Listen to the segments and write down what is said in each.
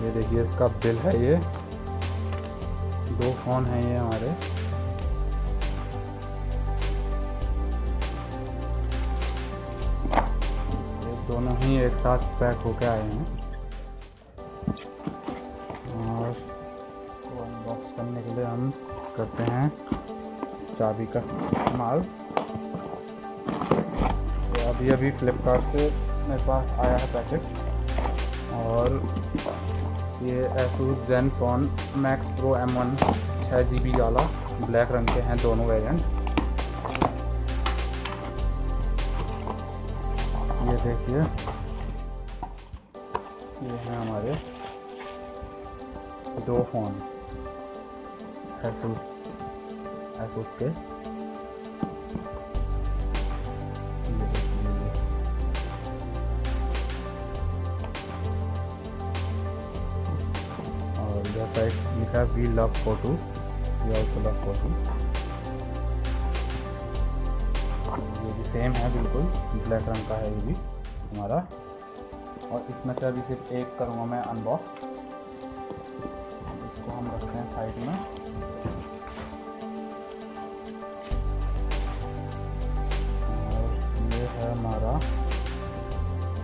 ये देखिए इसका बिल है। ये 2 फ़ोन हैं ये हमारे। ये दोनों ही एक साथ पैक होके आए हैं और इसको अनबॉक्स करने के लिए हम करते हैं चाबी का इस्तेमाल। ये अभी फ्लिपकार्ट से मेरे पास आया है पैकेट और ये Asus ZENFONE max pro M1 6 GB वाला ब्लैक रंग के हैं दोनों वेरिएंट। ये देखिए ये हैं हमारे 2 फ़ोन Asus के। साइड लिखा है we love photo, we also love photo. ये भी सेम है बिल्कुल, ब्लैक रंग का है ये भी हमारा। और इसमें से अभी सिर्फ एक करूँगा मैं अनबॉक्स। इसको हम रखते हैं साइड में। और ये है हमारा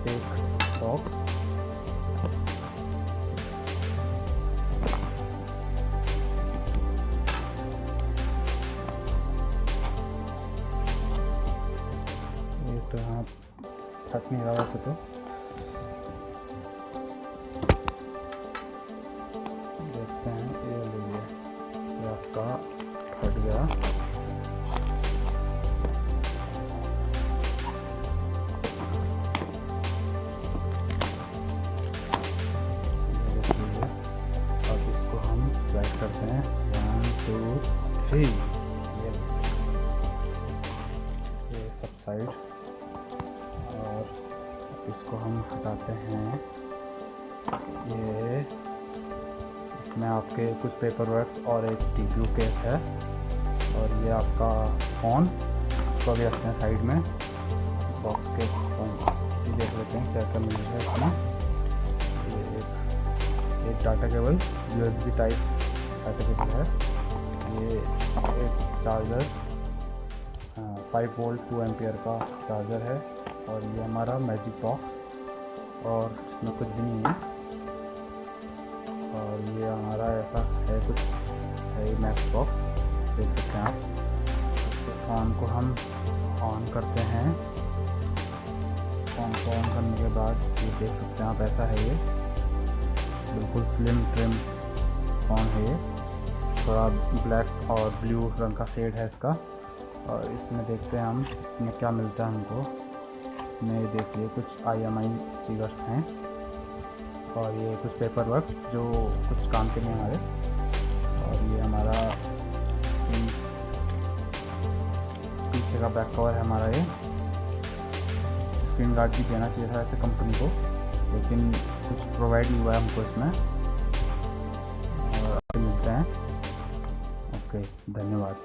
एक बॉक्स। तो यहाँ फट नहीं रहा वैसे तो। देखते हैं ये लीजिए, ये आपका फट गया। ये देख लीजिए। अब इसको हम सेट करते हैं 1 2 3। ये सब साइड और इसको हम हटाते हैं। ये इसमें आपके कुछ पेपर वर्क और एक टीपीयू केस है और ये आपका फ़ोन। इसको अभी रखते हैं साइड में बॉक्स के। फ़ोन देख लेते हैं क्या क्या मिल रहा है इसमें। ये एक data cable USB type data cable है। ये एक चार्जर 5 वोल्ट 2 एम्पियर का चार्जर है। और ये हमारा मैजिक बॉक्स और इसमें कुछ भी नहीं है। और ये हमारा ऐसा है कुछ है ये मैक्स बॉक्स, देख सकते हैं आप। तो फ़ोन को हम ऑन करते हैं। फ़ोन को ऑन करने के बाद ये देख सकते हैं आप, ऐसा है ये बिल्कुल स्लिम ट्रिम फ़ोन है ये। थोड़ा ब्लैक और ब्लू रंग का शेड है इसका। और इसमें देखते हैं हम इसमें क्या मिलता है हमको। में देखिए कुछ IMI स्टिकर्स हैं और ये कुछ पेपर वर्क जो कुछ काम के नहीं हमारे। और ये हमारा पीछे का बैक कवर है हमारा। ये स्क्रीन गार्ड भी देना चाहिए था ऐसे कंपनी को, लेकिन कुछ प्रोवाइड नहीं हुआ है हमको इसमें। और मिलते हैं। ओके, धन्यवाद।